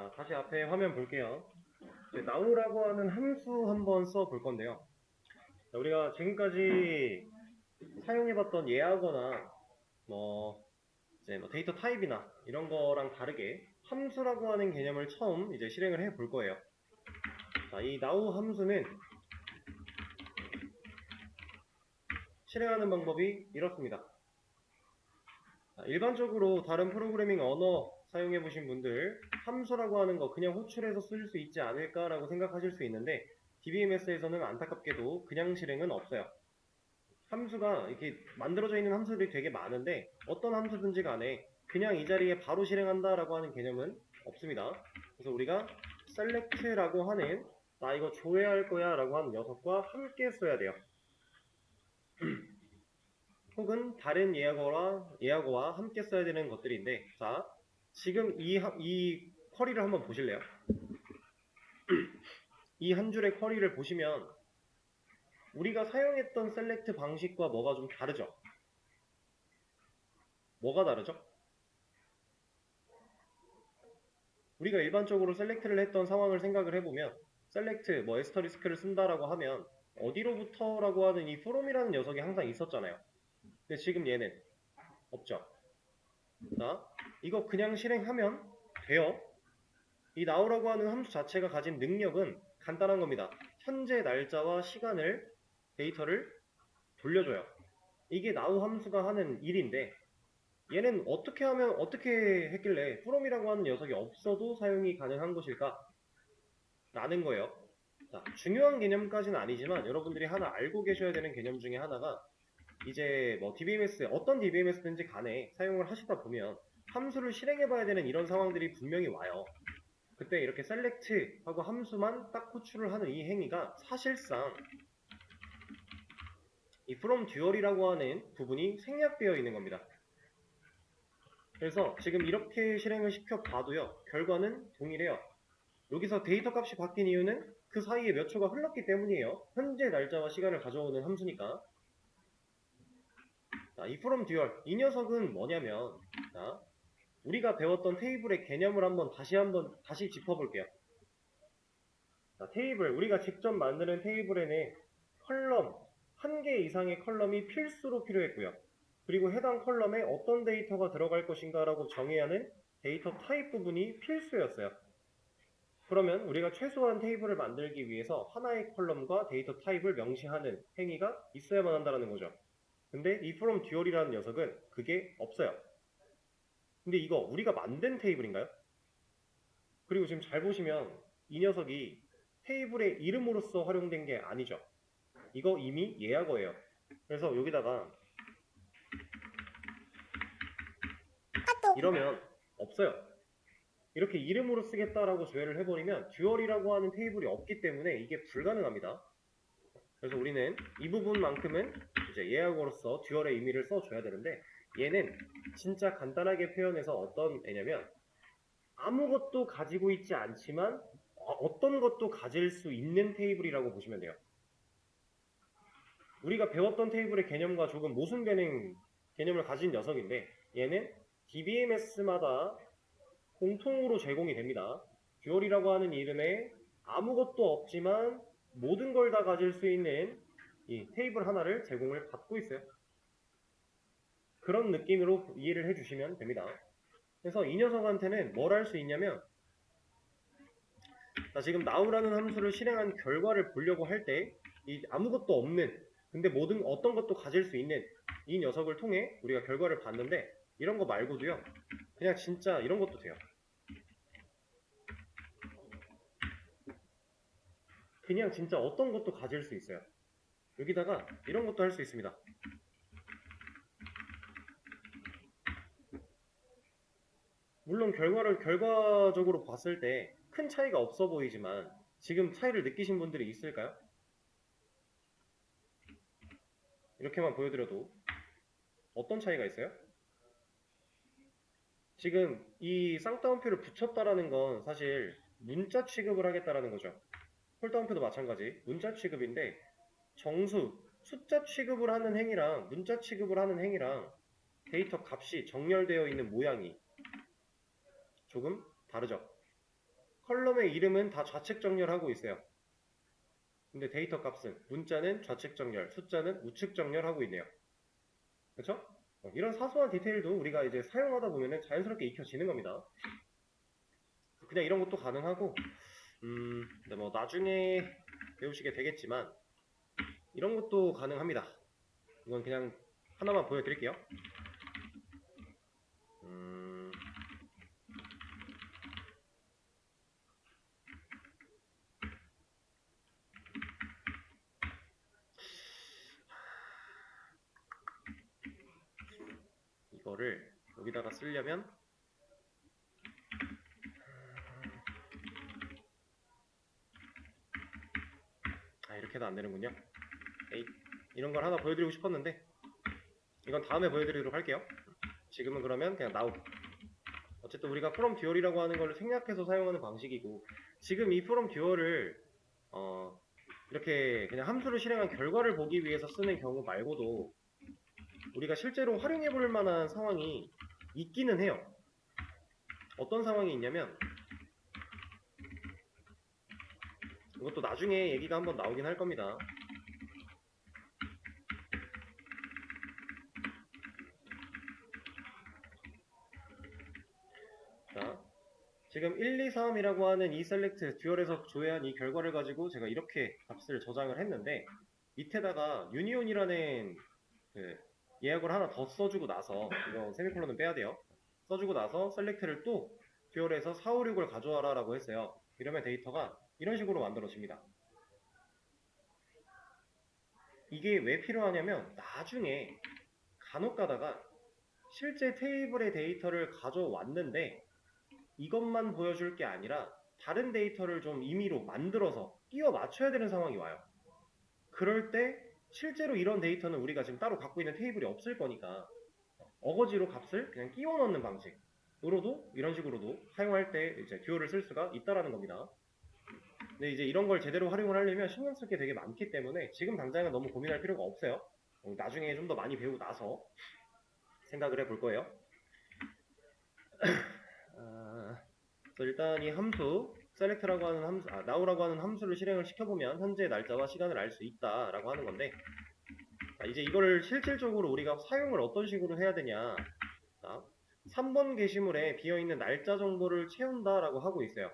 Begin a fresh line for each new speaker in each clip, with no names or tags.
자, 다시 앞에 화면 볼게요. 이제 now라고 하는 함수 한번 써 볼 건데요. 자, 우리가 지금까지 사용해봤던 예하거나 이제 데이터 타입이나 이런 거랑 다르게 함수라고 하는 개념을 처음 이제 실행을 해 볼 거예요. 자, 이 now 함수는 실행하는 방법이 이렇습니다. 자, 일반적으로 다른 프로그래밍 언어 사용해 보신 분들 함수라고 하는 거 그냥 호출해서 쓸 수 있지 않을까라고 생각하실 수 있는데 DBMS에서는 안타깝게도 그냥 실행은 없어요. 함수가 이렇게 만들어져 있는 함수들이 되게 많은데 어떤 함수든지 간에 그냥 이 자리에 바로 실행한다라고 하는 개념은 없습니다. 그래서 우리가 select라고 하는 나 이거 조회할 거야 라고 하는 녀석과 함께 써야 돼요. 혹은 다른 예약어와 함께 써야 되는 것들인데, 자, 지금 이 쿼리를 한번 보실래요? 이 한 줄의 쿼리를 보시면 우리가 사용했던 셀렉트 방식과 뭐가 좀 다르죠? 뭐가 다르죠? 우리가 일반적으로 셀렉트를 했던 상황을 생각을 해보면 셀렉트, 에스터리스크를 쓴다라고 하면 어디로부터라고 하는 이 from이라는 녀석이 항상 있었잖아요. 근데 지금 얘는 없죠. 자, 이거 그냥 실행하면 돼요. 이 now라고 하는 함수 자체가 가진 능력은 간단한 겁니다. 현재 날짜와 시간을 데이터를 돌려줘요. 이게 now 함수가 하는 일인데 얘는 어떻게 했길래 from이라고 하는 녀석이 없어도 사용이 가능한 것일까? 라는 거예요. 자, 중요한 개념까지는 아니지만 여러분들이 하나 알고 계셔야 되는 개념 중에 하나가 이제 DBMS, 어떤 DBMS든지 간에 사용을 하시다 보면 함수를 실행해 봐야 되는 이런 상황들이 분명히 와요. 그때 이렇게 select 하고 함수만 딱 호출을 하는 이 행위가 사실상 이 from dual이라고 하는 부분이 생략되어 있는 겁니다. 그래서 지금 이렇게 실행을 시켜 봐도요, 결과는 동일해요. 여기서 데이터 값이 바뀐 이유는 그 사이에 몇 초가 흘렀기 때문이에요. 현재 날짜와 시간을 가져오는 함수니까. 자, 이 from dual, 이 녀석은 뭐냐면, 자, 우리가 배웠던 테이블의 개념을 다시 짚어볼게요. 자, 우리가 직접 만드는 테이블에는 컬럼, 한 개 이상의 컬럼이 필수로 필요했고요. 그리고 해당 컬럼에 어떤 데이터가 들어갈 것인가 라고 정해야 하는 데이터 타입 부분이 필수였어요. 그러면 우리가 최소한 테이블을 만들기 위해서 하나의 컬럼과 데이터 타입을 명시하는 행위가 있어야만 한다는 거죠. 근데 이 from dual이라는 녀석은 그게 없어요. 근데 이거 우리가 만든 테이블인가요? 그리고 지금 잘 보시면 이 녀석이 테이블의 이름으로서 활용된 게 아니죠. 이거 이미 예약어예요. 그래서 여기다가 이러면 없어요. 이렇게 이름으로 쓰겠다라고 조회를 해버리면 듀얼이라고 하는 테이블이 없기 때문에 이게 불가능합니다. 그래서 우리는 이 부분만큼은 이제 예약어로서 듀얼의 의미를 써줘야 되는데 얘는 진짜 간단하게 표현해서 어떤 애냐면 아무것도 가지고 있지 않지만 어떤 것도 가질 수 있는 테이블이라고 보시면 돼요. 우리가 배웠던 테이블의 개념과 조금 모순되는 개념을 가진 녀석인데 얘는 DBMS마다 공통으로 제공이 됩니다. 듀얼이라고 하는 이름에 아무것도 없지만 모든 걸 다 가질 수 있는 이 테이블 하나를 제공을 받고 있어요. 그런 느낌으로 이해를 해주시면 됩니다. 그래서 이 녀석한테는 뭘 할 수 있냐면 자, 지금 now라는 함수를 실행한 결과를 보려고 할 때 이 아무것도 없는 근데 어떤 것도 가질 수 있는 이 녀석을 통해 우리가 결과를 봤는데 이런 거 말고도요 그냥 진짜 이런 것도 돼요. 그냥 진짜 어떤 것도 가질 수 있어요. 여기다가 이런 것도 할 수 있습니다. 물론 결과적으로 봤을 때 큰 차이가 없어 보이지만 지금 차이를 느끼신 분들이 있을까요? 이렇게만 보여드려도 어떤 차이가 있어요? 지금 이 쌍따옴표를 붙였다라는 건 사실 문자 취급을 하겠다라는 거죠. 홀따옴표도 마찬가지 문자 취급인데 숫자 취급을 하는 행위랑 문자 취급을 하는 행위랑 데이터 값이 정렬되어 있는 모양이 조금 다르죠. 컬럼의 이름은 다 좌측 정렬하고 있어요. 근데 데이터 값은 문자는 좌측 정렬, 숫자는 우측 정렬하고 있네요. 그렇죠? 이런 사소한 디테일도 우리가 이제 사용하다 보면은 자연스럽게 익혀지는 겁니다. 그냥 이런 것도 가능하고, 근데 뭐 나중에 배우시게 되겠지만 이런 것도 가능합니다. 이건 그냥 하나만 보여드릴게요. 이거를 여기다가 쓰려면 이렇게도 안 되는군요. 에이, 이런 걸 하나 보여드리고 싶었는데 이건 다음에 보여드리도록 할게요. 지금은 그러면 그냥 now. 어쨌든 우리가 from 듀얼이라고 하는 걸 생략해서 사용하는 방식이고, 지금 이 from 듀얼을 이렇게 그냥 함수를 실행한 결과를 보기 위해서 쓰는 경우 말고도 우리가 실제로 활용해 볼 만한 상황이 있기는 해요. 어떤 상황이 있냐면, 이것도 나중에 얘기가 한번 나오긴 할 겁니다. 자, 지금 1, 2, 3이라고 하는 이 셀렉트 듀얼에서 조회한 이 결과를 가지고 제가 이렇게 값을 저장을 했는데, 밑에다가 유니온이라는 그 예약을 하나 더 써주고 나서, 이거 세미콜론은 빼야 돼요. 써주고 나서 셀렉트를 또 듀얼에서 4, 5, 6을 가져와라 라고 했어요. 이러면 데이터가 이런 식으로 만들어집니다. 이게 왜 필요하냐면 나중에 간혹 가다가 실제 테이블의 데이터를 가져왔는데 이것만 보여줄 게 아니라 다른 데이터를 좀 임의로 만들어서 끼워 맞춰야 되는 상황이 와요. 그럴 때 실제로 이런 데이터는 우리가 지금 따로 갖고 있는 테이블이 없을 거니까 어거지로 값을 그냥 끼워 넣는 방식으로도, 이런 식으로도 사용할 때 이제 듀얼을 쓸 수가 있다라는 겁니다. 근데 이제 이런 걸 제대로 활용을 하려면 신경 쓸 게 되게 많기 때문에 지금 당장은 너무 고민할 필요가 없어요. 나중에 좀 더 많이 배우고 나서 생각을 해볼 거예요. 그래서 일단 이 함수 select라고 하는 함수, now라고 하는 함수를 실행을 시켜보면 현재 날짜와 시간을 알 수 있다라고 하는 건데, 이제 이거를 실질적으로 우리가 사용을 어떤 식으로 해야 되냐. 자, 3번 게시물에 비어있는 날짜 정보를 채운다라고 하고 있어요.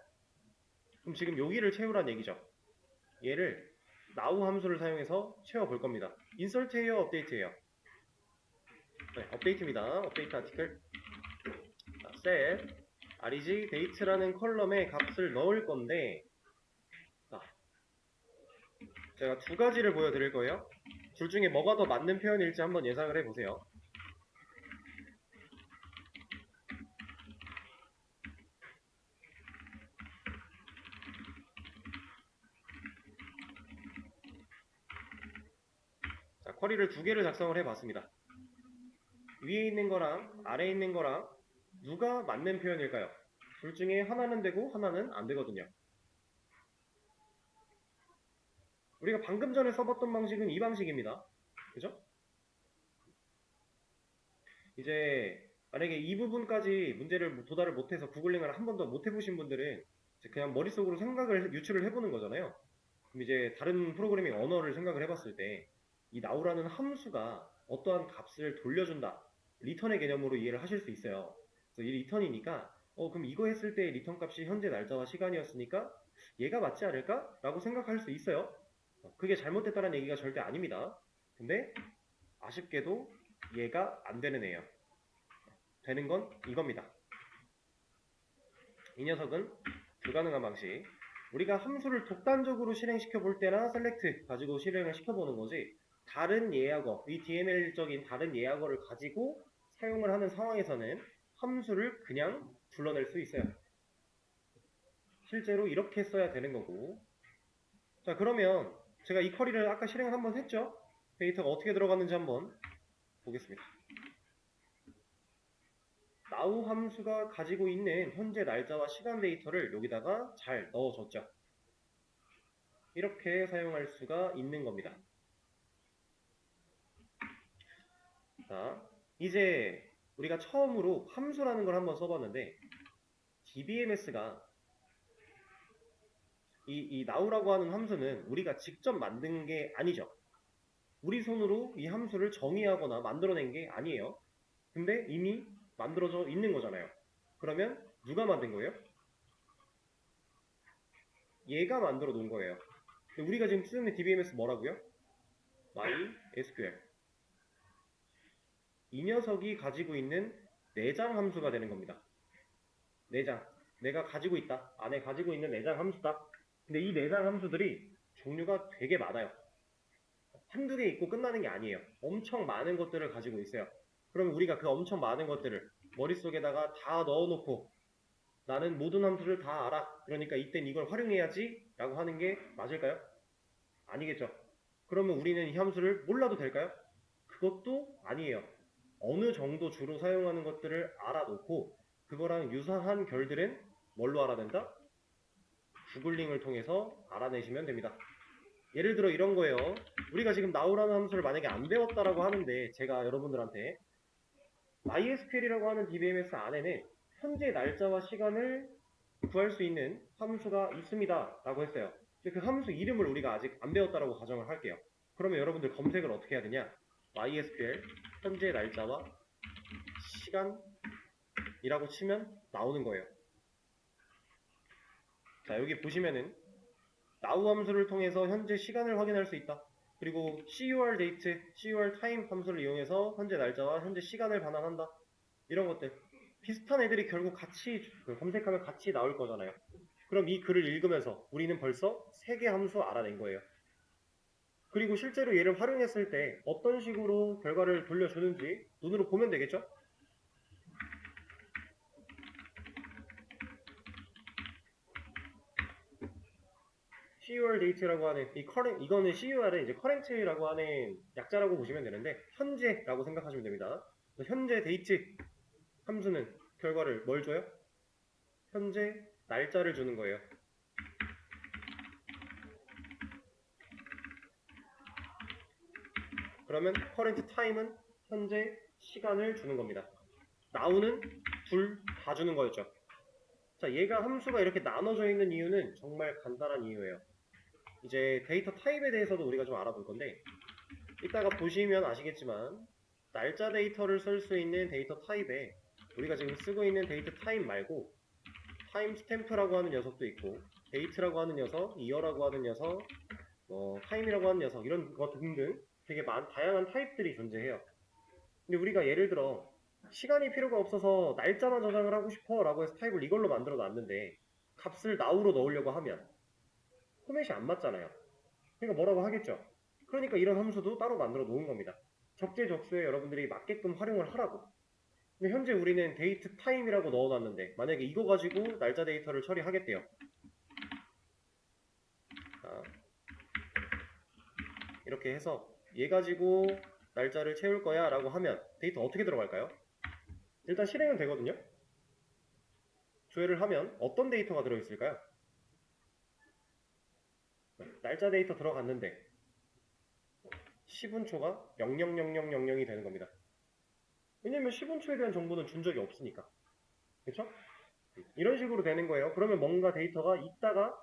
그럼 지금 여기를 채우란 얘기죠. 얘를 now 함수를 사용해서 채워볼 겁니다. insert예요, update예요? 네, update입니다. update article. set reg date라는 컬럼에 값을 넣을 건데, 제가 두 가지를 보여드릴 거예요. 둘 중에 뭐가 더 맞는 표현일지 한번 예상을 해보세요. 자, 쿼리를 두 개를 작성을 해봤습니다. 위에 있는 거랑 아래에 있는 거랑 누가 맞는 표현일까요? 둘 중에 하나는 되고 하나는 안 되거든요. 우리가 방금 전에 써봤던 방식은 이 방식입니다. 그죠? 이제 만약에 이 부분까지 문제를 도달을 못해서 구글링을 한 번도 못 해보신 분들은 그냥 머릿속으로 생각을 유추를 해보는 거잖아요. 그럼 이제 다른 프로그래밍 언어를 생각을 해봤을 때 이 now라는 함수가 어떠한 값을 돌려준다, 리턴의 개념으로 이해를 하실 수 있어요. 그래서 이 리턴이니까 그럼 이거 했을 때 리턴 값이 현재 날짜와 시간이었으니까 얘가 맞지 않을까? 라고 생각할 수 있어요. 그게 잘못됐다는 얘기가 절대 아닙니다. 근데 아쉽게도 얘가 안 되는 애예요. 되는 건 이겁니다. 이 녀석은 불가능한 방식. 우리가 함수를 독단적으로 실행시켜 볼 때나 select 가지고 실행을 시켜보는 거지, 다른 예약어, 이 DML적인 다른 예약어를 가지고 사용을 하는 상황에서는 함수를 그냥 불러낼 수 있어요. 실제로 이렇게 써야 되는 거고. 자, 그러면 제가 이 쿼리를 아까 실행을 한번 했죠? 데이터가 어떻게 들어갔는지 한번 보겠습니다. now 함수가 가지고 있는 현재 날짜와 시간 데이터를 여기다가 잘 넣어줬죠. 이렇게 사용할 수가 있는 겁니다. 자, 이제 우리가 처음으로 함수라는 걸 한번 써봤는데 DBMS가 이 now라고 하는 함수는 우리가 직접 만든 게 아니죠. 우리 손으로 이 함수를 정의하거나 만들어낸 게 아니에요. 근데 이미 만들어져 있는 거잖아요. 그러면 누가 만든 거예요? 얘가 만들어 놓은 거예요. 우리가 지금 쓰는 DBMS 뭐라고요? MySQL. 이 녀석이 가지고 있는 내장 함수가 되는 겁니다. 내장. 내가 가지고 있다. 안에 가지고 있는 내장 함수다. 근데 이 내장 함수들이 종류가 되게 많아요. 한두 개 있고 끝나는 게 아니에요. 엄청 많은 것들을 가지고 있어요. 그러면 우리가 그 엄청 많은 것들을 머릿속에다가 다 넣어놓고 나는 모든 함수를 다 알아. 그러니까 이땐 이걸 활용해야지 라고 하는 게 맞을까요? 아니겠죠. 그러면 우리는 이 함수를 몰라도 될까요? 그것도 아니에요. 어느 정도 주로 사용하는 것들을 알아놓고 그거랑 유사한 결들은 뭘로 알아낸다? 구글링을 통해서 알아내시면 됩니다. 예를 들어 이런 거예요. 우리가 지금 now라는 함수를 만약에 안 배웠다라고 하는데 제가 여러분들한테 MySQL이라고 하는 DBMS 안에는 현재 날짜와 시간을 구할 수 있는 함수가 있습니다 라고 했어요. 그 함수 이름을 우리가 아직 안 배웠다라고 가정을 할게요. 그러면 여러분들 검색을 어떻게 해야 되냐? MySQL 현재 날짜와 시간이라고 치면 나오는 거예요. 자, 여기 보시면은 now 함수를 통해서 현재 시간을 확인할 수 있다. 그리고 cur date, cur time 함수를 이용해서 현재 날짜와 현재 시간을 반환한다. 이런 것들. 비슷한 애들이 결국 같이 검색하면 같이 나올 거잖아요. 그럼 이 글을 읽으면서 우리는 벌써 3개 함수 알아낸 거예요. 그리고 실제로 얘를 활용했을 때 어떤 식으로 결과를 돌려주는지 눈으로 보면 되겠죠? cur date라고 하는 이거는 cur은 이제 current라고 하는 약자라고 보시면 되는데 현재라고 생각하시면 됩니다. 현재 date 함수는 결과를 뭘 줘요? 현재 날짜를 주는 거예요. 그러면 current time은 현재 시간을 주는 겁니다. now는 둘 다 주는 거였죠. 자, 얘가 함수가 이렇게 나눠져 있는 이유는 정말 간단한 이유예요. 이제 데이터 타입에 대해서도 우리가 좀 알아볼 건데 이따가 보시면 아시겠지만 날짜 데이터를 쓸 수 있는 데이터 타입에 우리가 지금 쓰고 있는 데이터 타입 말고 타임 스탬프라고 하는 녀석도 있고 데이트라고 하는 녀석, 이어라고 하는 녀석, 타임이라고 하는 녀석 이런 것 등등 되게 다양한 타입들이 존재해요. 근데 우리가 예를 들어 시간이 필요가 없어서 날짜만 저장을 하고 싶어 라고 해서 타입을 이걸로 만들어 놨는데 값을 now로 넣으려고 하면 포맷이 안 맞잖아요. 그러니까 뭐라고 하겠죠. 그러니까 이런 함수도 따로 만들어 놓은 겁니다. 적재적소에 여러분들이 맞게끔 활용을 하라고. 근데 현재 우리는 데이트 타임이라고 넣어놨는데 만약에 이거 가지고 날짜 데이터를 처리하겠대요. 자, 이렇게 해서 얘 가지고 날짜를 채울 거야 라고 하면 데이터 어떻게 들어갈까요? 일단 실행은 되거든요. 조회를 하면 어떤 데이터가 들어있을까요? 날짜 데이터 들어갔는데 10분초가 000000이 되는 겁니다. 왜냐면 10분초에 대한 정보는 준 적이 없으니까. 그쵸? 이런 식으로 되는 거예요. 그러면 뭔가 데이터가 있다가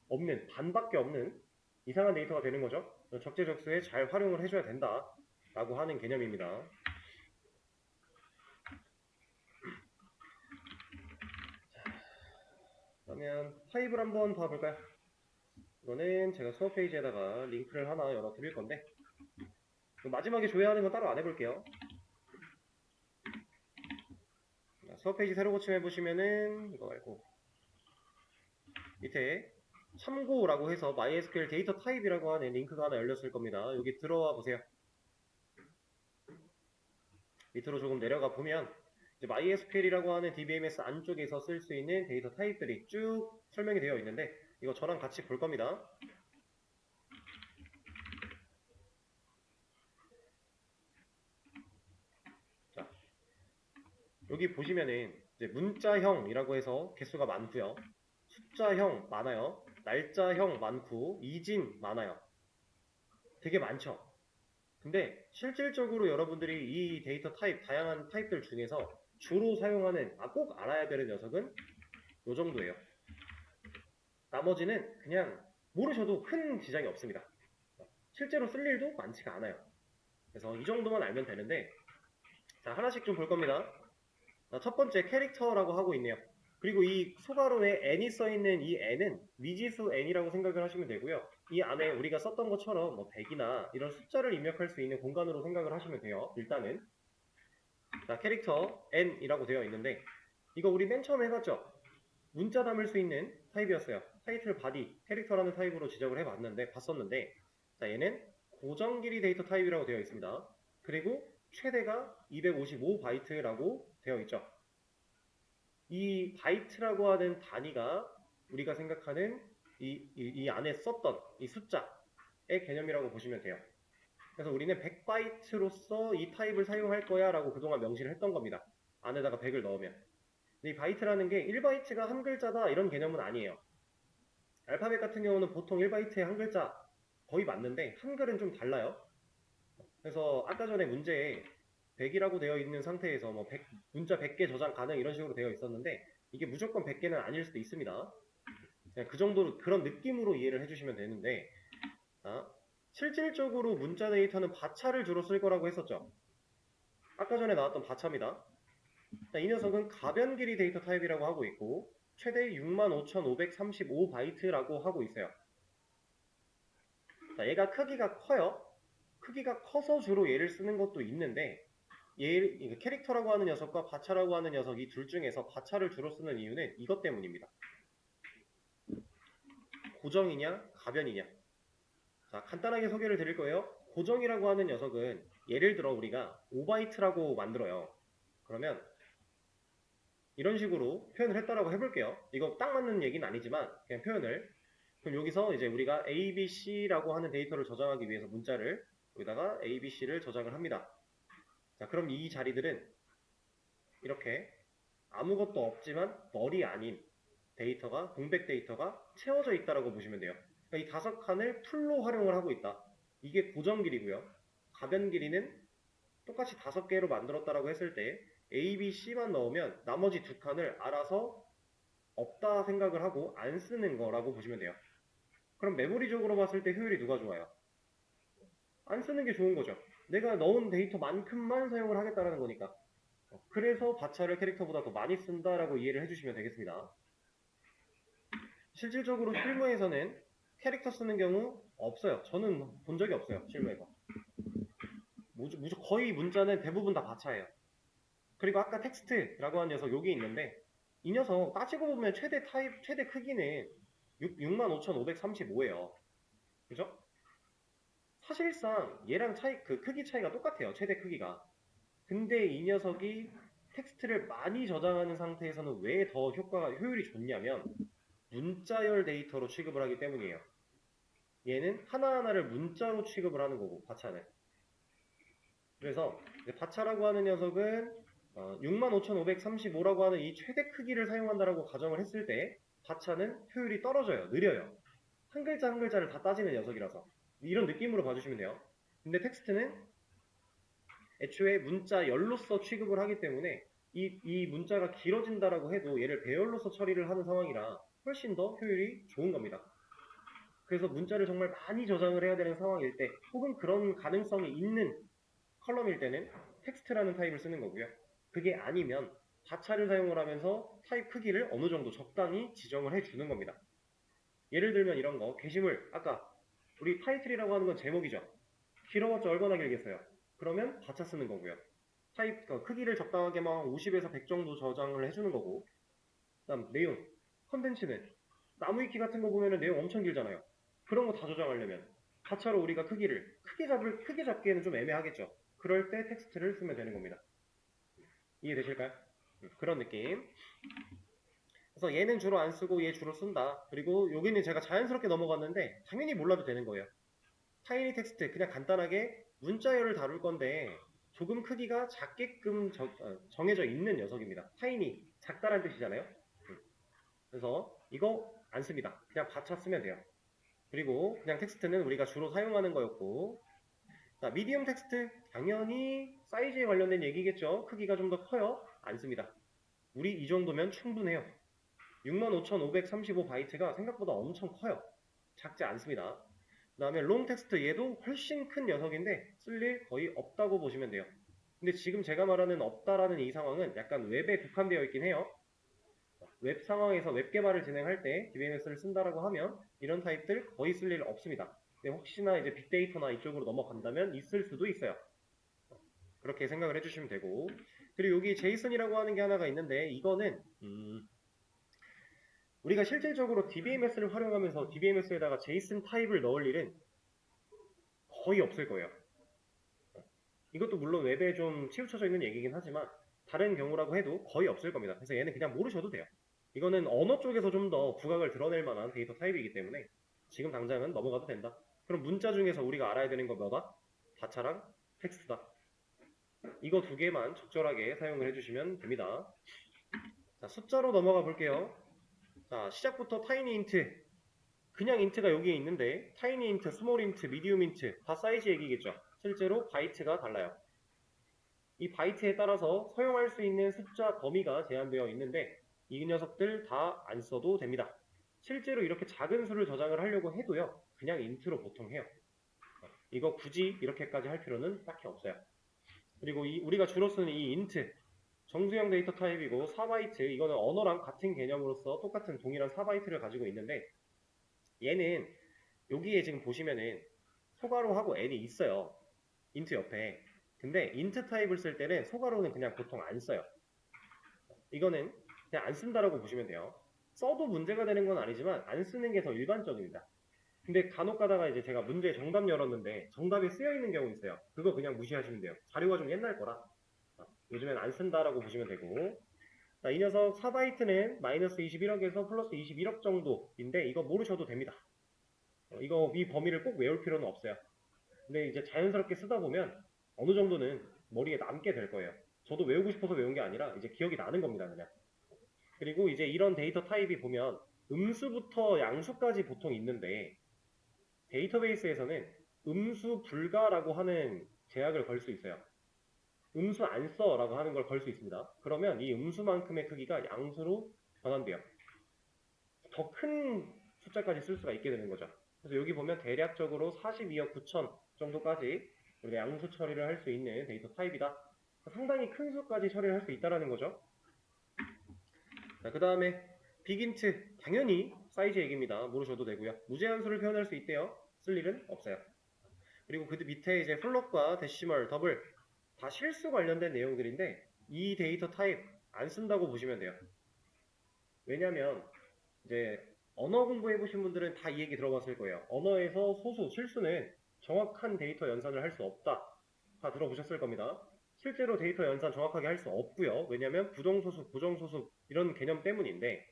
없는, 반밖에 없는 이상한 데이터가 되는 거죠. 적재적소에 잘 활용을 해줘야 된다 라고 하는 개념입니다. 그러면 타입을 한번 봐볼까요? 이거는 제가 수업 페이지에다가 링크를 하나 열어 드릴 건데 마지막에 조회하는 건 따로 안 해볼게요. 수업 페이지 새로 고침해 보시면은 이거 말고 밑에 참고라고 해서 MySQL 데이터 타입이라고 하는 링크가 하나 열렸을 겁니다. 여기 들어와 보세요. 밑으로 조금 내려가 보면 이제 MySQL이라고 하는 DBMS 안쪽에서 쓸 수 있는 데이터 타입들이 쭉 설명이 되어 있는데 이거 저랑 같이 볼 겁니다. 자, 여기 보시면은 이제 문자형이라고 해서 개수가 많고요. 숫자형 많아요. 날짜형 많고 이진 많아요. 되게 많죠. 근데 실질적으로 여러분들이 이 데이터 타입, 다양한 타입들 중에서 주로 사용하는, 꼭 알아야 되는 녀석은 요 정도예요. 나머지는 그냥 모르셔도 큰 지장이 없습니다. 실제로 쓸 일도 많지가 않아요. 그래서 이 정도만 알면 되는데, 자, 하나씩 좀 볼 겁니다. 자, 첫 번째 캐릭터라고 하고 있네요. 그리고 이 소괄호에 n이 써있는 이 n은 미지수 n이라고 생각을 하시면 되고요. 이 안에 우리가 썼던 것처럼 뭐 100이나 이런 숫자를 입력할 수 있는 공간으로 생각을 하시면 돼요. 일단은. 자, 캐릭터 n이라고 되어 있는데, 이거 우리 맨 처음에 해봤죠? 문자 담을 수 있는 타입이었어요. 타이틀 바디 캐릭터라는 타입으로 지정을 봤었는데, 자, 얘는 고정 길이 데이터 타입이라고 되어 있습니다. 그리고 최대가 255바이트라고 되어 있죠. 이 바이트라고 하는 단위가 우리가 생각하는 이 안에 썼던 이 숫자의 개념이라고 보시면 돼요. 그래서 우리는 100바이트로서 이 타입을 사용할 거야 라고 그동안 명시를 했던 겁니다. 안에다가 100을 넣으면. 이 바이트라는 게 1바이트가 한 글자다 이런 개념은 아니에요. 알파벳 같은 경우는 보통 1바이트에 한 글자 거의 맞는데 한글은 좀 달라요. 그래서 아까 전에 문제에 100이라고 되어 있는 상태에서 뭐 문자 100개 저장 가능 이런 식으로 되어 있었는데 이게 무조건 100개는 아닐 수도 있습니다. 그냥 그 정도로 그런 느낌으로 이해를 해주시면 되는데, 자, 실질적으로 문자 데이터는 바차를 주로 쓸 거라고 했었죠. 아까 전에 나왔던 바차입니다. 자, 이 녀석은 가변 길이 데이터 타입이라고 하고 있고 최대 65,535바이트라고 하고 있어요. 자, 얘가 크기가 커요. 크기가 커서 주로 얘를 쓰는 것도 있는데 캐릭터라고 하는 녀석과 바차라고 하는 녀석이 둘 중에서 바차를 주로 쓰는 이유는 이것 때문입니다. 고정이냐 가변이냐. 자, 간단하게 소개를 드릴 거예요. 고정이라고 하는 녀석은 예를 들어 우리가 5바이트라고 만들어요. 그러면 이런 식으로 표현을 했다라고 해볼게요. 이거 딱 맞는 얘기는 아니지만 그냥 표현을. 그럼 여기서 이제 우리가 ABC라고 하는 데이터를 저장하기 위해서 문자를 여기다가 ABC를 저장을 합니다. 자, 그럼 이 자리들은 이렇게 아무것도 없지만 널이 아닌 데이터가, 공백 데이터가 채워져 있다라고 보시면 돼요. 그러니까 이 5칸을 풀로 활용을 하고 있다. 이게 고정 길이고요. 가변 길이는 똑같이 5개로 만들었다라고 했을 때 A, B, C만 넣으면 나머지 2칸을 알아서 없다 생각을 하고 안 쓰는 거라고 보시면 돼요. 그럼 메모리적으로 봤을 때 효율이 누가 좋아요? 안 쓰는 게 좋은 거죠. 내가 넣은 데이터만큼만 사용을 하겠다라는 거니까. 그래서 바차를 캐릭터보다 더 많이 쓴다라고 이해를 해주시면 되겠습니다. 실질적으로 실무에서는 캐릭터 쓰는 경우 없어요. 저는 본 적이 없어요. 실무에서. 거의 문자는 대부분 다 바차예요. 그리고 아까 텍스트라고 한 녀석 여기 있는데 이 녀석 따지고 보면 최대 크기는 65,535예요. 그죠? 사실상 얘랑 그 크기 차이가 똑같아요. 최대 크기가. 근데 이 녀석이 텍스트를 많이 저장하는 상태에서는 왜 더 효율이 좋냐면 문자열 데이터로 취급을 하기 때문이에요. 얘는 하나하나를 문자로 취급을 하는 거고 바차는. 그래서 바차라고 하는 녀석은 65,535라고 하는 이 최대 크기를 사용한다라고 가정을 했을 때 바차는 효율이 떨어져요. 느려요. 한 글자 한 글자를 다 따지는 녀석이라서 이런 느낌으로 봐주시면 돼요. 근데 텍스트는 애초에 문자열로서 취급을 하기 때문에 이 문자가 길어진다라고 해도 얘를 배열로서 처리를 하는 상황이라 훨씬 더 효율이 좋은 겁니다. 그래서 문자를 정말 많이 저장을 해야 되는 상황일 때 혹은 그런 가능성이 있는 컬럼일 때는 텍스트라는 타입을 쓰는 거고요. 그게 아니면 바차를 사용을 하면서 타입 크기를 어느 정도 적당히 지정을 해주는 겁니다. 예를 들면 이런 거, 게시물, 아까 우리 타이틀이라고 하는 건 제목이죠. 길어봤자 얼마나 길겠어요. 그러면 바차 쓰는 거고요. 타입 크기를 적당하게 막 50에서 100 정도 저장을 해주는 거고, 그다음 내용, 컨텐츠는 나무 위키 같은 거 보면은 내용 엄청 길잖아요. 그런 거 다 저장하려면 바차로 우리가 크기를 크게 잡기에는 좀 애매하겠죠. 그럴 때 텍스트를 쓰면 되는 겁니다. 이해되실까요? 그런 느낌. 그래서 얘는 주로 안 쓰고 얘 주로 쓴다. 그리고 여기는 제가 자연스럽게 넘어갔는데 당연히 몰라도 되는 거예요. 타이니 텍스트 그냥 간단하게 문자열을 다룰 건데 조금 크기가 작게끔 정해져 있는 녀석입니다. 타이니 작다란 뜻이잖아요. 그래서 이거 안 씁니다. 그냥 바차 쓰면 돼요. 그리고 그냥 텍스트는 우리가 주로 사용하는 거였고, 자, 미디엄 텍스트 당연히 사이즈에 관련된 얘기겠죠. 크기가 좀 더 커요. 안 씁니다. 우리 이 정도면 충분해요. 65,535바이트가 생각보다 엄청 커요. 작지 않습니다. 그 다음에 롱 텍스트 얘도 훨씬 큰 녀석인데 쓸 일 거의 없다고 보시면 돼요. 근데 지금 제가 말하는 없다라는 이 상황은 약간 웹에 국한되어 있긴 해요. 웹 상황에서 웹 개발을 진행할 때 DBMS를 쓴다라고 하면 이런 타입들 거의 쓸 일 없습니다. 근데 혹시나 이제 빅데이터나 이쪽으로 넘어간다면 있을 수도 있어요. 그렇게 생각을 해주시면 되고, 그리고 여기 제이슨이라고 하는 게 하나가 있는데 이거는 우리가 실질적으로 DBMS를 활용하면서 DBMS에다가 제이슨 타입을 넣을 일은 거의 없을 거예요. 이것도 물론 웹에 좀 치우쳐져 있는 얘기긴 하지만 다른 경우라고 해도 거의 없을 겁니다. 그래서 얘는 그냥 모르셔도 돼요. 이거는 언어 쪽에서 좀 더 부각을 드러낼 만한 데이터 타입이기 때문에 지금 당장은 넘어가도 된다. 그럼 문자 중에서 우리가 알아야 되는 거 뭐다? 다차랑 텍스트다. 이거 두 개만 적절하게 사용을 해주시면 됩니다. 자, 숫자로 넘어가 볼게요. 자, 시작부터 타이니 인트. 그냥 인트가 여기에 있는데 타이니 인트, 스몰 인트, 미디움 인트 다 사이즈 얘기겠죠. 실제로 바이트가 달라요. 이 바이트에 따라서 사용할 수 있는 숫자 범위가 제한되어 있는데 이 녀석들 다 안 써도 됩니다. 실제로 이렇게 작은 수를 저장을 하려고 해도요. 그냥 인트로 보통 해요. 이거 굳이 이렇게까지 할 필요는 딱히 없어요. 그리고 우리가 주로 쓰는 이 인트 정수형 데이터 타입이고 4바이트 이거는 언어랑 같은 개념으로서 똑같은 동일한 4바이트를 가지고 있는데 얘는 여기에 지금 보시면은 소괄호하고 n이 있어요. 인트 옆에. 근데 인트 타입을 쓸 때는 소괄호는 그냥 보통 안 써요. 이거는 그냥 안 쓴다라고 보시면 돼요. 써도 문제가 되는 건 아니지만 안 쓰는 게 더 일반적입니다. 근데 간혹 가다가 이제 제가 문제 정답 열었는데 정답이 쓰여 있는 경우 있어요. 그거 그냥 무시하시면 돼요. 자료가 좀 옛날 거라. 요즘엔 안 쓴다라고 보시면 되고. 자, 이 녀석 4바이트는 마이너스 21억에서 플러스 21억 정도인데 이거 모르셔도 됩니다. 이거 이 범위를 꼭 외울 필요는 없어요. 근데 이제 자연스럽게 쓰다 보면 어느 정도는 머리에 남게 될 거예요. 저도 외우고 싶어서 외운 게 아니라 이제 기억이 나는 겁니다, 그냥. 그리고 이제 이런 데이터 타입이 보면 음수부터 양수까지 보통 있는데 데이터베이스에서는 음수 불가라고 하는 제약을 걸 수 있어요. 음수 안 써라고 하는 걸 걸 수 있습니다. 그러면 이 음수만큼의 크기가 양수로 변환돼요. 더 큰 숫자까지 쓸 수가 있게 되는 거죠. 그래서 여기 보면 대략적으로 42억 9천 정도까지 우리가 양수 처리를 할 수 있는 데이터 타입이다. 상당히 큰 수까지 처리를 할 수 있다는 거죠. 그 다음에 빅인트 당연히 사이즈 얘기입니다. 모르셔도 되고요. 무제한 수를 표현할 수 있대요. 쓸 일은 없어요. 그리고 그 밑에 이제 플롯과 데시멀, 더블 다 실수 관련된 내용들인데 이 데이터 타입 안 쓴다고 보시면 돼요. 왜냐면 이제 언어 공부해보신 분들은 다 이 얘기 들어봤을 거예요. 언어에서 소수, 실수는 정확한 데이터 연산을 할 수 없다. 다 들어보셨을 겁니다. 실제로 데이터 연산 정확하게 할 수 없고요. 왜냐면 부정소수, 고정소수 이런 개념 때문인데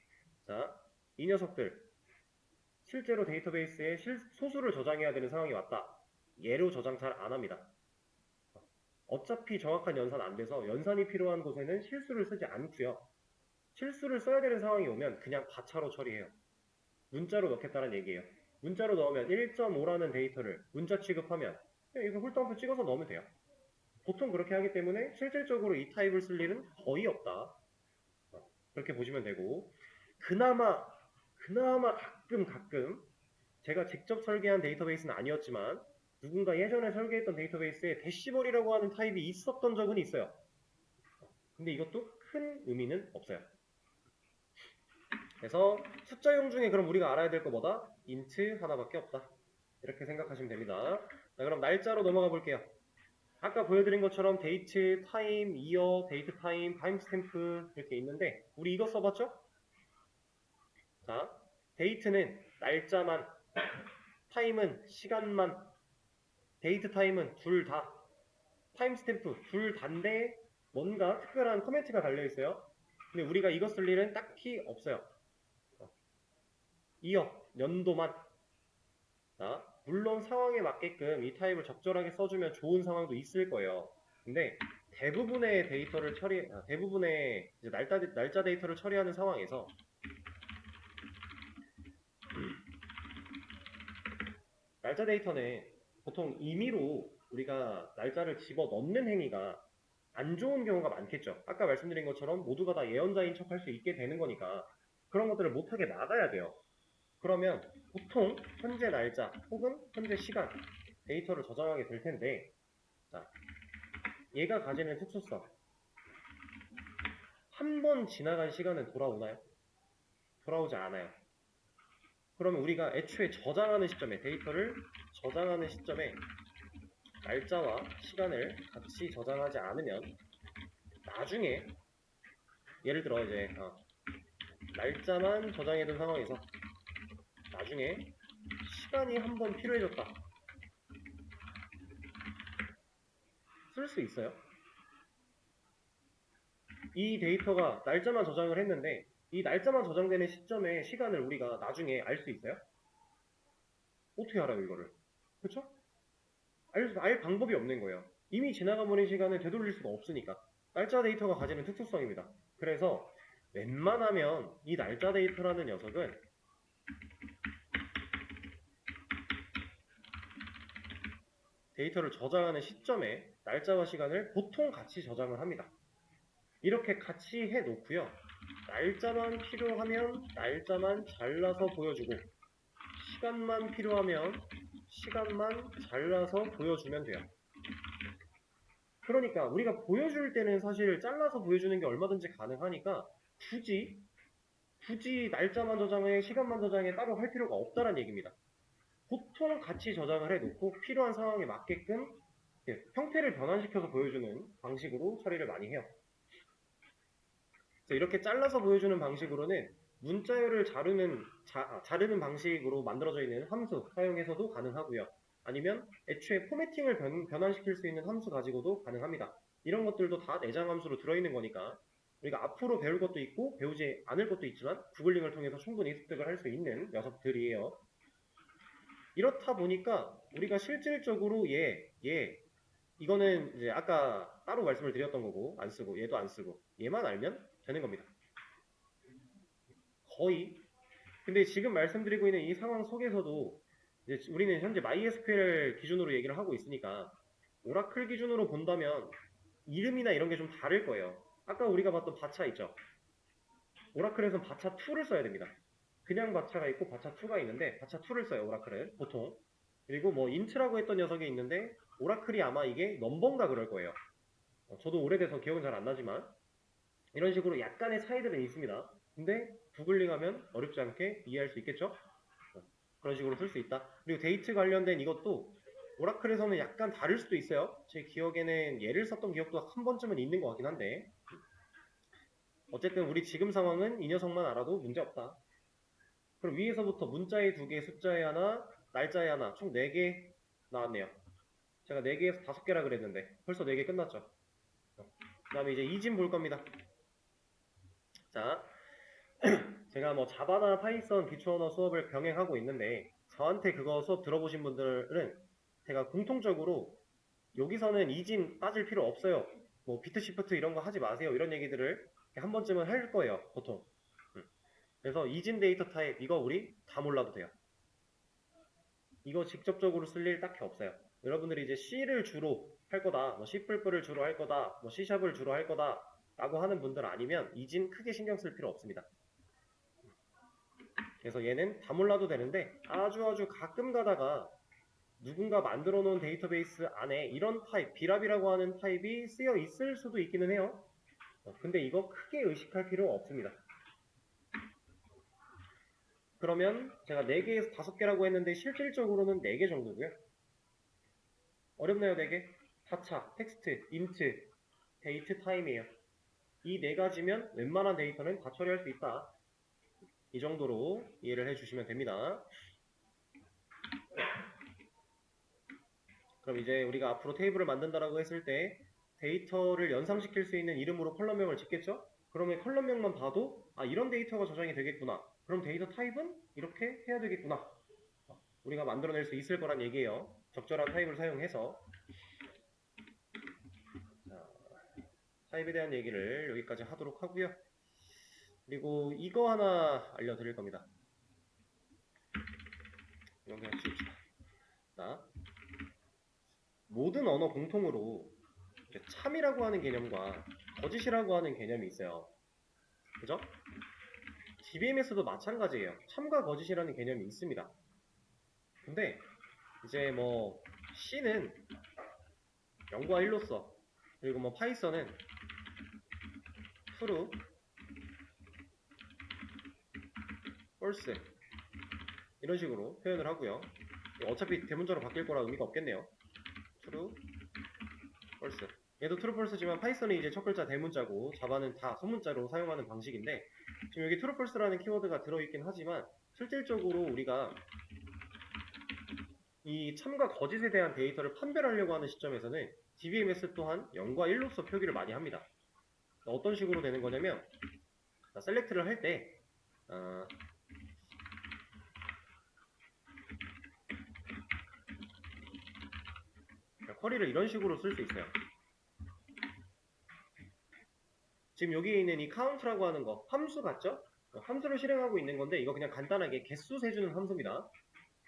자, 이 녀석들 실제로 데이터베이스에 소수를 저장해야 되는 상황이 왔다. 예로 저장 잘 안 합니다. 어차피 정확한 연산 안 돼서 연산이 필요한 곳에는 실수를 쓰지 않고요. 실수를 써야 되는 상황이 오면 그냥 가차로 처리해요. 문자로 넣겠다는 얘기예요. 문자로 넣으면 1.5라는 데이터를 문자 취급하면 이거 홀덤프 찍어서 넣으면 돼요. 보통 그렇게 하기 때문에 실질적으로 이 타입을 쓸 일은 거의 없다. 그렇게 보시면 되고 그나마 가끔 제가 직접 설계한 데이터베이스는 아니었지만 누군가 예전에 설계했던 데이터베이스에 대시멀이라고 하는 타입이 있었던 적은 있어요. 근데 이것도 큰 의미는 없어요. 그래서 숫자형 중에 그럼 우리가 알아야 될 거 뭐다? 인트 하나밖에 없다. 이렇게 생각하시면 됩니다. 자, 그럼 날짜로 넘어가 볼게요. 아까 보여드린 것처럼 데이트, 타임, 이어, 데이트 타임, 타임스탬프 이렇게 있는데 우리 이거 써봤죠? 자, 데이트는 날짜만, 타임은 시간만, 데이트 타임은 둘 다, 타임스탬프 둘 다인데 뭔가 특별한 커멘트가 달려있어요. 근데 우리가 이거 쓸 일은 딱히 없어요. 이어, 연도만. 자, 물론 상황에 맞게끔 이 타입을 적절하게 써주면 좋은 상황도 있을 거예요. 근데 대부분의 데이터를 대부분의 이제 날짜 데이터를 처리하는 상황에서 날짜 데이터는 보통 임의로 우리가 날짜를 집어 넣는 행위가 안 좋은 경우가 많겠죠. 아까 말씀드린 것처럼 모두가 다 예언자인 척 할 수 있게 되는 거니까 그런 것들을 못하게 막아야 돼요. 그러면 보통 현재 날짜 혹은 현재 시간 데이터를 저장하게 될 텐데, 자, 얘가 가지는 특수성. 한 번 지나간 시간은 돌아오나요? 돌아오지 않아요. 그러면 우리가 애초에 저장하는 시점에, 데이터를 저장하는 시점에 날짜와 시간을 같이 저장하지 않으면 나중에, 예를 들어 이제 날짜만 저장해둔 상황에서 나중에 시간이 한 번 필요해졌다. 쓸 수 있어요. 이 데이터가 날짜만 저장을 했는데 이 날짜만 저장되는 시점의 시간을 우리가 나중에 알 수 있어요? 어떻게 알아요, 이거를? 그쵸? 알 방법이 없는 거예요. 이미 지나가 버린 시간을 되돌릴 수가 없으니까. 날짜 데이터가 가지는 특수성입니다. 그래서 웬만하면 이 날짜 데이터라는 녀석은 데이터를 저장하는 시점에 날짜와 시간을 보통 같이 저장을 합니다. 이렇게 같이 해놓고요. 날짜만 필요하면 날짜만 잘라서 보여주고 시간만 필요하면 시간만 잘라서 보여주면 돼요. 그러니까 우리가 보여줄 때는 사실 잘라서 보여주는 게 얼마든지 가능하니까 굳이 날짜만 저장해 시간만 저장해 따로 할 필요가 없다는 얘기입니다. 보통 같이 저장을 해놓고 필요한 상황에 맞게끔 형태를 변환시켜서 보여주는 방식으로 처리를 많이 해요. 이렇게 잘라서 보여주는 방식으로는 문자열을 자르는 방식으로 만들어져 있는 함수 사용해서도 가능하고요. 아니면 애초에 포매팅을 변환시킬 수 있는 함수 가지고도 가능합니다. 이런 것들도 다 내장 함수로 들어있는 거니까 우리가 앞으로 배울 것도 있고 배우지 않을 것도 있지만 구글링을 통해서 충분히 습득을 할 수 있는 녀석들이에요. 이렇다 보니까 우리가 실질적으로 이거는 이제 아까 따로 말씀을 드렸던 거고 안 쓰고 얘도 안 쓰고 얘만 알면 되는 겁니다. 거의. 근데 지금 말씀드리고 있는 이 상황 속에서도 이제 우리는 현재 MySQL 기준으로 얘기를 하고 있으니까 오라클 기준으로 본다면 이름이나 이런 게 좀 다를 거예요. 아까 우리가 봤던 바차 있죠. 오라클에서는 바차2를 써야 됩니다. 그냥 바차가 있고 바차2가 있는데 바차2를 써요, 오라클은 보통. 그리고 뭐 인트라고 했던 녀석이 있는데 오라클이 아마 이게 넘버인가 그럴 거예요. 저도 오래돼서 기억은 잘 안 나지만 이런 식으로 약간의 차이들은 있습니다. 근데 구글링하면 어렵지 않게 이해할 수 있겠죠? 그런 식으로 쓸 수 있다. 그리고 데이트 관련된 이것도 오라클에서는 약간 다를 수도 있어요. 제 기억에는 얘를 썼던 기억도 한 번쯤은 있는 것 같긴 한데 어쨌든 우리 지금 상황은 이 녀석만 알아도 문제없다. 그럼 위에서부터 문자에 2개, 숫자에 하나, 날짜에 하나, 총 4개 나왔네요. 제가 4개에서 5개라 그랬는데 벌써 4개 끝났죠. 그 다음에 이제 이진 볼 겁니다. 자, 제가 뭐 자바나 파이썬 기초 언어 수업을 병행하고 있는데 저한테 그거 수업 들어보신 분들은 제가 공통적으로 여기서는 이진 따질 필요 없어요. 뭐 비트 시프트 이런 거 하지 마세요. 이런 얘기들을 한 번쯤은 할 거예요. 보통. 그래서 이진 데이터 타입 이거 우리 다 몰라도 돼요. 이거 직접적으로 쓸 일 딱히 없어요. 여러분들이 이제 C를 주로 할 거다, 뭐 C++을 주로 할 거다, 뭐 C샵을 주로 할 거다 라고 하는 분들 아니면 이진 크게 신경 쓸 필요 없습니다. 그래서 얘는 다 몰라도 되는데 아주 가끔 가다가 누군가 만들어 놓은 데이터베이스 안에 이런 타입, 비랍이라고 하는 타입이 쓰여 있을 수도 있기는 해요. 근데 이거 크게 의식할 필요 없습니다. 그러면 제가 4개에서 5개라고 했는데 실질적으로는 4개 정도고요. 어렵나요, 4개? 타차, 텍스트, 인트, 데이트 타임이에요. 이 4가지면 웬만한 데이터는 다 처리할 수 있다. 이 정도로 이해를 해주시면 됩니다. 그럼 이제 우리가 앞으로 테이블을 만든다라고 했을 때 데이터를 연상시킬 수 있는 이름으로 컬럼명을 짓겠죠? 그러면 컬럼명만 봐도 이런 데이터가 저장이 되겠구나. 그럼 데이터 타입은 이렇게 해야 되겠구나. 우리가 만들어낼 수 있을 거란 얘기예요. 적절한 타입을 사용해서. 자, 타입에 대한 얘기를 여기까지 하도록 하고요. 그리고 이거 하나 알려드릴 겁니다. 이건 그냥 지웁시다. 자, 모든 언어 공통으로 참이라고 하는 개념과 거짓이라고 하는 개념이 있어요. 그죠? DBMS도 마찬가지예요. 참과 거짓이라는 개념이 있습니다. 근데 이제 뭐 C는 0과 1로서, 그리고 뭐 파이썬은 true, false 이런 식으로 표현을 하고요. 어차피 대문자로 바뀔 거라 의미가 없겠네요. true, false. 얘도 true, false지만 파이썬이 이제 첫 글자 대문자고 자바는 다 소문자로 사용하는 방식인데, 지금 여기 true, false라는 키워드가 들어있긴 하지만 실질적으로 우리가 이 참과 거짓에 대한 데이터를 판별하려고 하는 시점에서는 DBMS 또한 0과 1로서 표기를 많이 합니다. 어떤 식으로 되는 거냐면, 셀렉트를 할 때 쿼리를 이런 식으로 쓸 수 있어요. 지금 여기에 있는 이 count라고 하는 거 함수 같죠? 함수를 실행하고 있는 건데, 이거 그냥 간단하게 개수 세주는 함수입니다.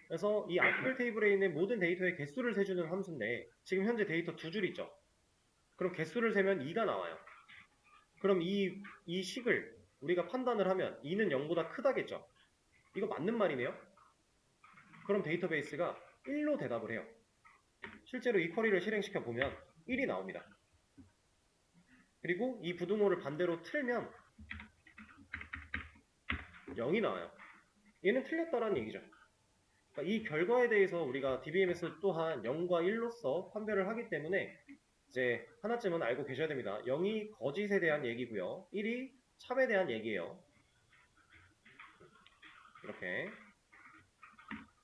그래서 이 악플 테이블에 있는 모든 데이터의 개수를 세주는 함수인데, 지금 현재 데이터 두 줄 있죠? 그럼 개수를 세면 2가 나와요. 그럼 이 식을 우리가 판단을 하면 2는 0보다 크다겠죠? 이거 맞는 말이네요? 그럼 데이터베이스가 1로 대답을 해요. 실제로 이 쿼리를 실행시켜 보면 1이 나옵니다. 그리고 이 부등호를 반대로 틀면 0이 나와요. 얘는 틀렸다라는 얘기죠. 그러니까 이 결과에 대해서 우리가 DBMS 또한 0과 1로서 판별을 하기 때문에 이제 하나쯤은 알고 계셔야 됩니다. 0이 거짓에 대한 얘기고요. 1이 참에 대한 얘기예요. 이렇게.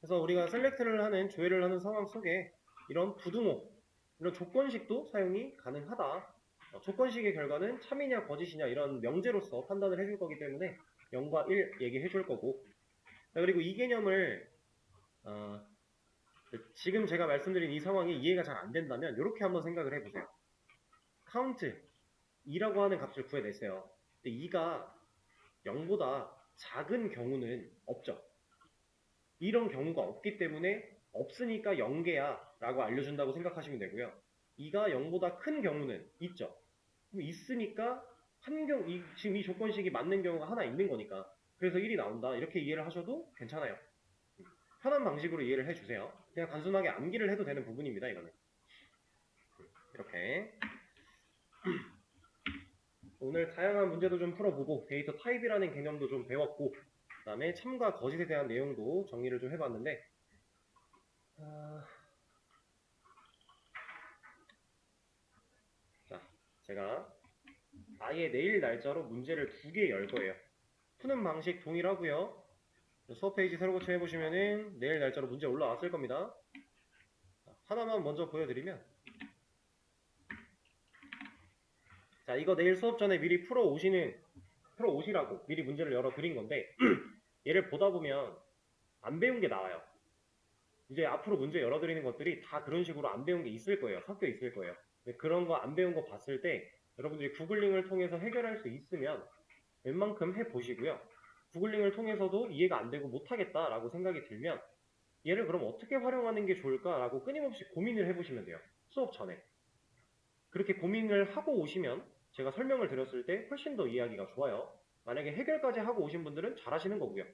그래서 우리가 셀렉트를 하는, 조회를 하는 상황 속에 이런 부등호, 이런 조건식도 사용이 가능하다. 조건식의 결과는 참이냐 거짓이냐 이런 명제로서 판단을 해줄 거기 때문에 0과 1 얘기해 줄 거고, 그리고 이 개념을 지금 제가 말씀드린 이 상황이 이해가 잘 안 된다면 이렇게 한번 생각을 해보세요. count 2라고 하는 값을 구해냈어요. 근데 2가 0보다 작은 경우는 없죠. 이런 경우가 없기 때문에 없으니까 0개야 라고 알려준다고 생각하시면 되고요. 2가 0보다 큰 경우는 있죠. 그럼 있으니까 지금 이 조건식이 맞는 경우가 하나 있는 거니까, 그래서 1이 나온다 이렇게 이해를 하셔도 괜찮아요. 편한 방식으로 이해를 해주세요. 그냥 단순하게 암기를 해도 되는 부분입니다. 이거는 이렇게 오늘 다양한 문제도 좀 풀어보고 데이터 타입이라는 개념도 좀 배웠고, 그 다음에 참과 거짓에 대한 내용도 정리를 좀 해봤는데, 자, 제가 아예 내일 날짜로 문제를 2개 열 거예요. 푸는 방식 동일하고요. 수업 페이지 새로 고침해보시면은 내일 날짜로 문제 올라왔을 겁니다. 하나만 먼저 보여드리면, 자, 이거 내일 수업 전에 미리 풀어 오시라고 미리 문제를 열어 드린 건데, 얘를 보다 보면 안 배운 게 나와요. 이제 앞으로 문제 열어드리는 것들이 다 그런 식으로 안 배운 게 있을 거예요. 섞여 있을 거예요. 그런 거 안 배운 거 봤을 때 여러분들이 구글링을 통해서 해결할 수 있으면 웬만큼 해보시고요. 구글링을 통해서도 이해가 안 되고 못하겠다라고 생각이 들면 얘를 그럼 어떻게 활용하는 게 좋을까라고 끊임없이 고민을 해보시면 돼요. 수업 전에. 그렇게 고민을 하고 오시면 제가 설명을 드렸을 때 훨씬 더 이해하기가 좋아요. 만약에 해결까지 하고 오신 분들은 잘하시는 거고요.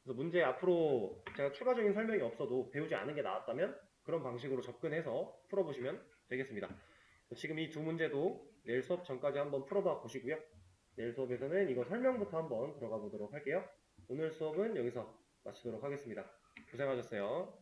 그래서 문제 앞으로 제가 추가적인 설명이 없어도 배우지 않은 게 나왔다면 그런 방식으로 접근해서 풀어보시면 되겠습니다. 지금 이 두 문제도 내일 수업 전까지 한번 풀어봐 보시고요. 내일 수업에서는 이거 설명부터 한번 들어가 보도록 할게요. 오늘 수업은 여기서 마치도록 하겠습니다. 고생하셨어요.